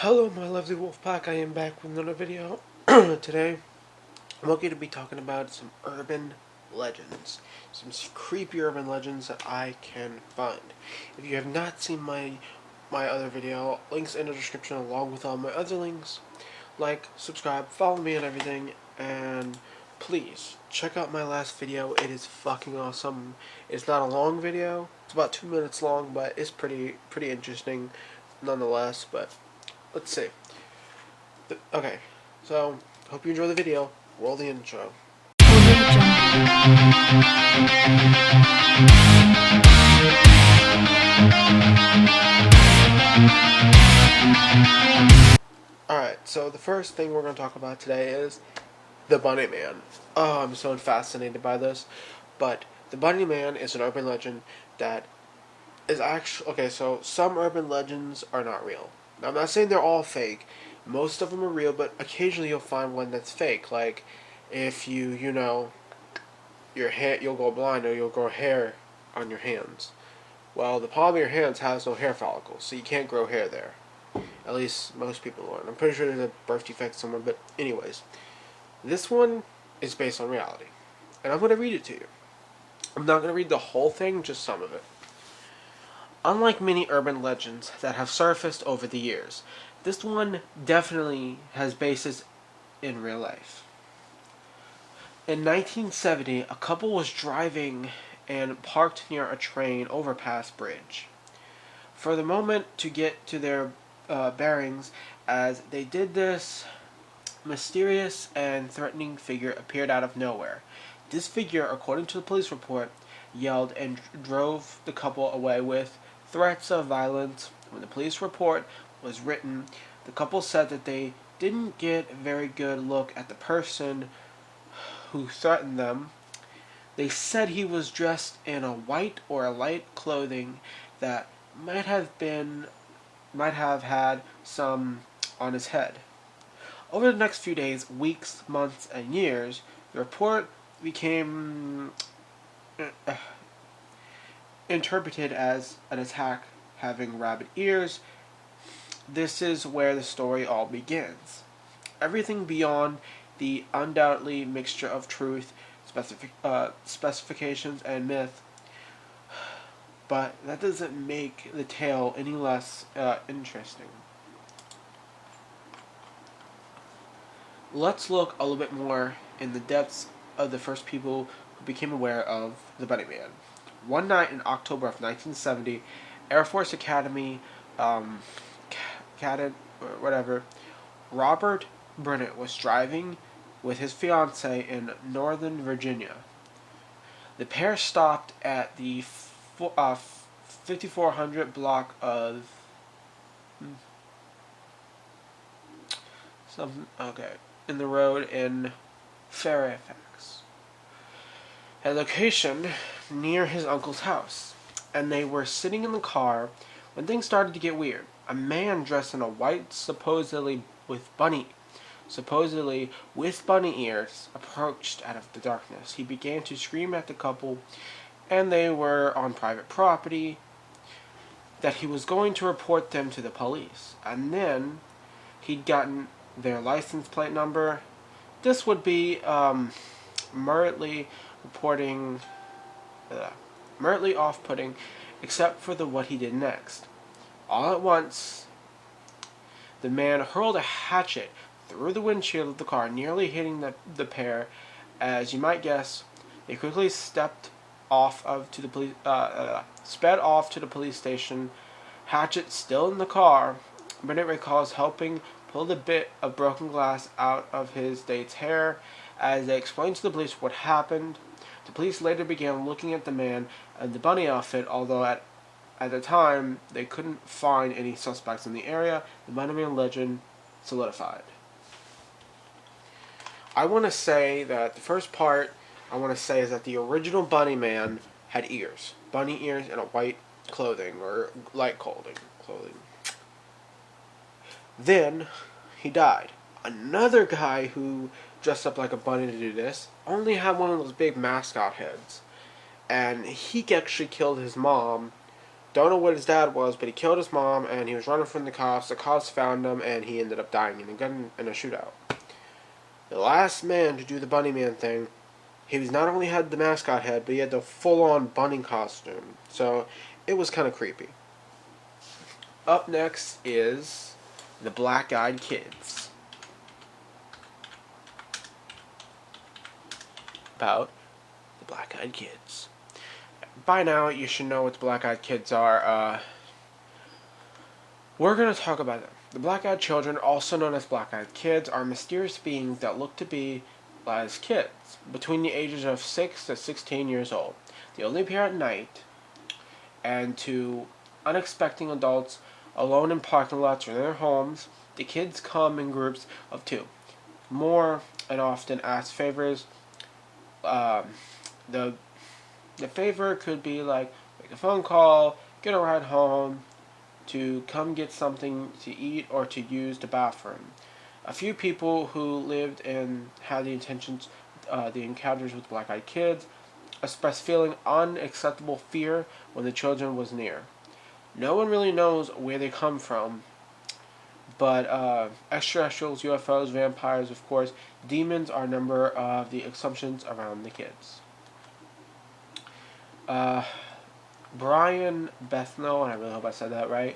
Hello my lovely wolf pack, I am back with another video. Today, I'm going to be talking about some urban legends. Some creepy urban legends that I can find. If you have not seen my other video, links in the description along with all my other links. Like, subscribe, follow me and everything, and please, check out my last video. It is fucking awesome. It's not a long video. It's about 2 minutes long, but it's pretty interesting nonetheless, but let's see. Okay, so hope you enjoy the video. Roll the intro. Alright, so the first thing we're going to talk about today is the Bunny Man. Oh, I'm so fascinated by this. But the Bunny Man is an urban legend that is actually... Okay, so some urban legends are not real. Now, I'm not saying they're all fake. Most of them are real, but occasionally you'll find one that's fake. Like, if you know, your hair, you'll go blind or you'll grow hair on your hands. Well, the palm of your hands has no hair follicles, so you can't grow hair there. At least most people don't. I'm pretty sure there's a birth defect somewhere, but anyways. This one is based on reality. And I'm going to read it to you. I'm not going to read the whole thing, just some of it. Unlike many urban legends that have surfaced over the years, this one definitely has basis in real life. In 1970, a couple was driving and parked near a train overpass bridge. For the moment to get to their bearings, as they did this, mysterious and threatening figure appeared out of nowhere. This figure, according to the police report, yelled and drove the couple away with threats of violence. When the police report was written, the couple said that they didn't get a very good look at the person who threatened them. They said he was dressed in a white or a light clothing that might have had some on his head. Over the next few days, weeks, months, and years, the report became interpreted as an attack having rabbit ears. This is where the story all begins. Everything beyond the undoubtedly mixture of truth, specifications, and myth, but that doesn't make the tale any less interesting. Let's look a little bit more in the depths of the first people who became aware of the Bunny Man. One night in October of 1970, Air Force Academy, Cadet, or whatever, Robert Burnett was driving with his fiancée in Northern Virginia. The pair stopped at the 5400 block of in the road in Fairfax, a location near his uncle's house, and they were sitting in the car when things started to get weird. A man dressed in a white, supposedly with bunny ears, approached out of the darkness. He began to scream at the couple, and they were on private property, that he was going to report them to the police. And then he'd gotten their license plate number. This would be moderately off-putting, except for what he did next. All at once, the man hurled a hatchet through the windshield of the car, nearly hitting the pair. As you might guess, they quickly sped off to the police station. Hatchet still in the car, Bennett recalls helping pull the bit of broken glass out of his date's hair. As they explained to the police what happened, the police later began looking at the man in the bunny outfit, although at the time they couldn't find any suspects in the area. The Bunny Man legend solidified. I want to say that the first part is that the original Bunny Man had ears. Bunny ears and a white clothing, or light clothing. Then he died. Another guy who dressed up like a bunny to do this only had one of those big mascot heads. And he actually killed his mom Don't know what his dad was, but he killed his mom, and he was running from the cops. The cops found him, and he ended up dying in a shootout. The last man to do the Bunny Man thing, he was not only had the mascot head, but he had the full-on bunny costume. So it was kind of creepy. Up next is the Black Eyed Kids. About the Black Eyed Kids. By now, you should know what the Black Eyed Kids are. We're going to talk about them. The Black Eyed Children, also known as Black Eyed Kids, are mysterious beings that look to be as kids, between the ages of 6 to 16 years old. They only appear at night, and to unexpected adults alone in parking lots or in their homes, the kids come in groups of 2. More and often ask favors. The favor could be like make a phone call, get a ride home, to come get something to eat or to use the bathroom. A few people who lived and had the encounters with Black Eyed Kids, expressed feeling unacceptable fear when the children was near. No one really knows where they come from, but extraterrestrials, UFOs, vampires, of course, demons are a number of the assumptions around the kids. Brian Bethnal, and I really hope I said that right,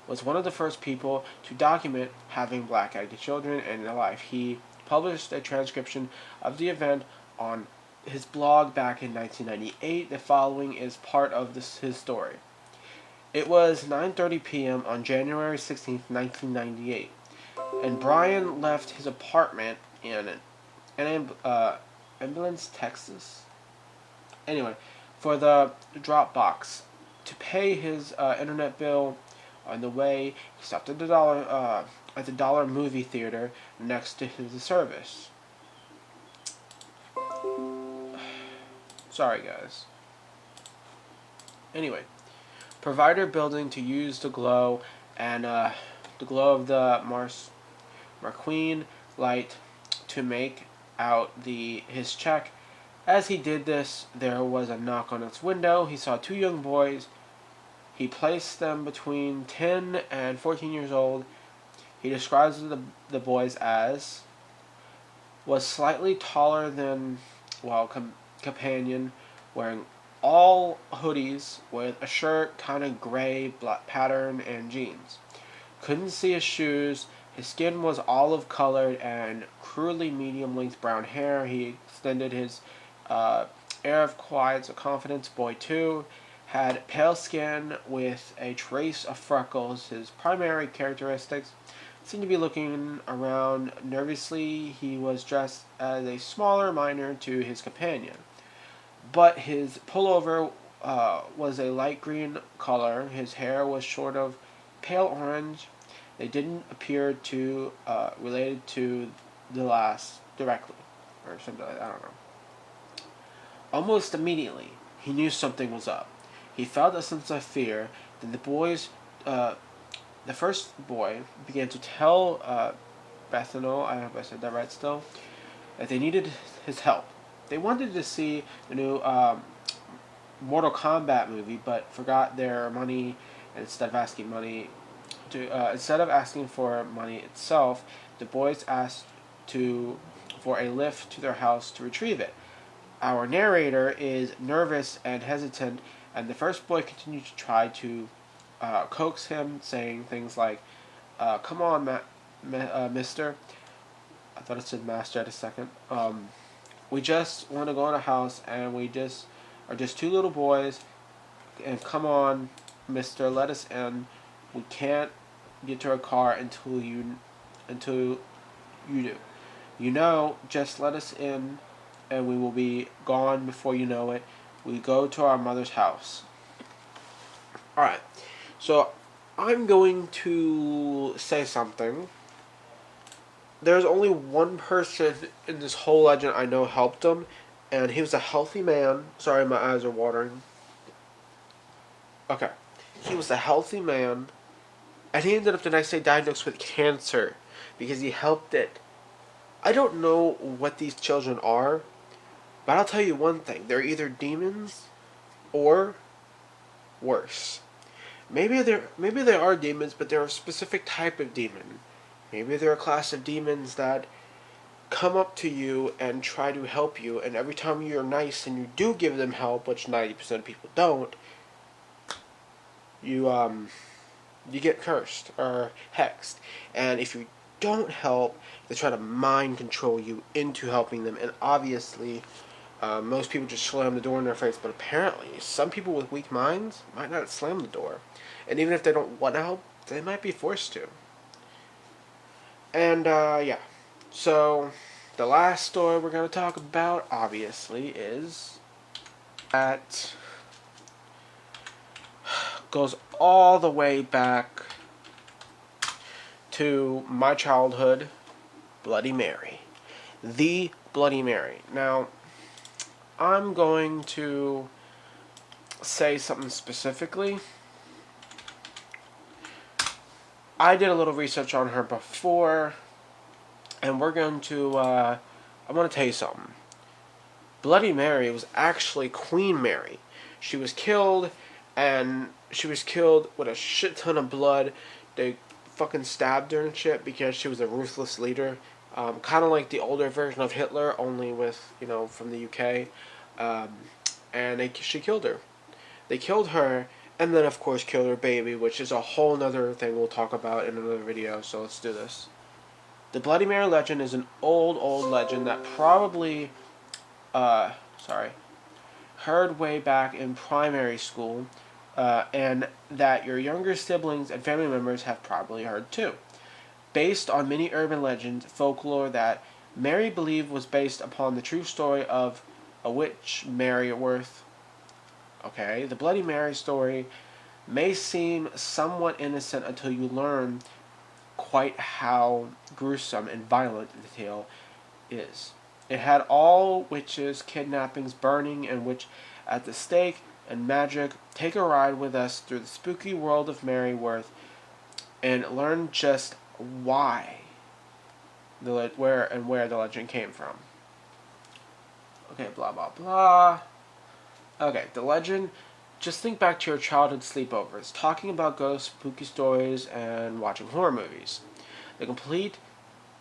was one of the first people to document having black-eyed children in their life. He published a transcription of the event on his blog back in 1998. The following is part of his story. It was 9:30 p.m. on January 16, 1998, and Brian left his apartment in Ambulance, Texas. Anyway, for the Dropbox to pay his internet bill. On the way, he stopped at the Dollar movie theater next to his service. Sorry, guys. Anyway, provider building to use the glow and the glow of the Marqueen light to make out his check. As he did this, there was a knock on its window. He saw 2 young boys. He placed them between 10 and 14 years old. He describes the boys as was slightly taller than companion, wearing all hoodies with a shirt, kind of gray black pattern, and jeans. Couldn't see his shoes. His skin was olive colored and crudely medium length brown hair. He extended his air of quiet confidence. Boy 2 had pale skin with a trace of freckles. His primary characteristics seemed to be looking around nervously. He was dressed as a smaller minor to his companion, but his pullover was a light green color. His hair was sort of pale orange. They didn't appear to related to the last directly, or something like that. I don't know. Almost immediately, he knew something was up. He felt a sense of fear. Then the first boy began to tell Bethanol, I hope I said that right still, that they needed his help. They wanted to see the new Mortal Kombat movie, but forgot their money, and instead of asking for money itself, the boys asked for a lift to their house to retrieve it. Our narrator is nervous and hesitant, and the first boy continued to try to coax him, saying things like, come on, mister. I thought it said master at a second. We just want to go in a house, and we just are just 2 little boys, and come on, mister, let us in. We can't get to our car until you do. Just let us in, and we will be gone before you know it. We go to our mother's house. Alright, so I'm going to say something. There's only one person in this whole legend I know helped him, and he was a healthy man. Sorry, my eyes are watering. Okay. He was a healthy man, and he ended up the next day diagnosed with cancer because he helped it. I don't know what these children are, but I'll tell you one thing. They're either demons or worse. maybe they are demons, but they're a specific type of demon. Maybe they're a class of demons that come up to you and try to help you, and every time you're nice and you do give them help, which 90% of people don't, you you get cursed or hexed. And if you don't help, they try to mind control you into helping them. And obviously, most people just slam the door in their face. But apparently, some people with weak minds might not slam the door. And even if they don't want to help, they might be forced to. And, yeah. So, the last story we're going to talk about, obviously, is that goes all the way back to my childhood, Bloody Mary. The Bloody Mary. Now, I'm going to say something specifically. I did a little research on her before, and we're going to, I want to tell you something. Bloody Mary was actually Queen Mary. She was killed, and she was killed with a shit ton of blood. They fucking stabbed her and shit because she was a ruthless leader. Kind of like the older version of Hitler, only with, from the UK. And she killed her. They killed her, and then of course killed her baby, which is a whole nother thing we'll talk about in another video, so let's do this. The Bloody Mary legend is an old legend that probably, heard way back in primary school, and that your younger siblings and family members have probably heard too. Based on many urban legends, folklore that Mary believed was based upon the true story of a witch, Mary Worth. Okay, the Bloody Mary story may seem somewhat innocent until you learn quite how gruesome and violent the tale is. It had all witches, kidnappings, burning, and witch at the stake, and magic. Take a ride with us through the spooky world of Mary Worth and learn just why where the legend came from. Okay, blah blah blah. Okay, the legend. Just think back to your childhood sleepovers, talking about ghosts, spooky stories, and watching horror movies. The complete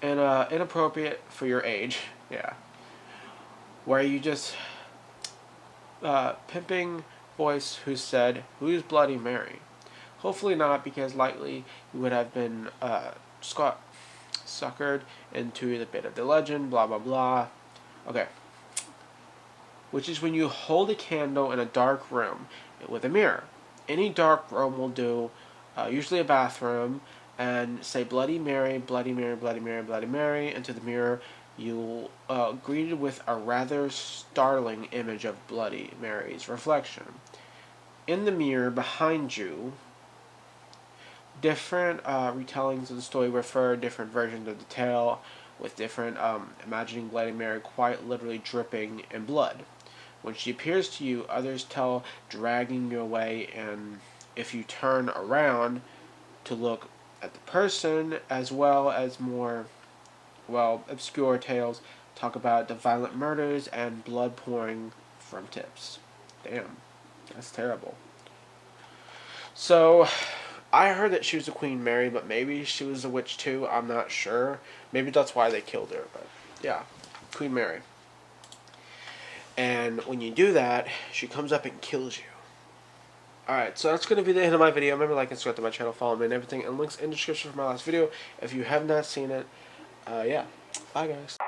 and inappropriate for your age, yeah. Where you just pimping voice who said, "Who's Bloody Mary?" Hopefully not, because likely you would have been suckered into the bit of the legend, blah blah blah. Okay. Which is when you hold a candle in a dark room with a mirror. Any dark room will do, usually a bathroom, and say Bloody Mary, Bloody Mary, Bloody Mary, Bloody Mary into the mirror. You'll greeted with a rather startling image of Bloody Mary's reflection. In the mirror behind you, different retellings of the story refer different versions of the tale, with different imagining Bloody Mary quite literally dripping in blood. When she appears to you, others tell dragging you away, and if you turn around to look at the person, as well as more, obscure tales talk about the violent murders and blood pouring from tips. Damn, that's terrible. So, I heard that she was a Queen Mary, but maybe she was a witch too, I'm not sure. Maybe that's why they killed her, but yeah, Queen Mary. And when you do that, she comes up and kills you. Alright, so that's going to be the end of my video. Remember, like and subscribe to my channel, follow me and everything, and links in the description for my last video if you have not seen it. Yeah, bye guys.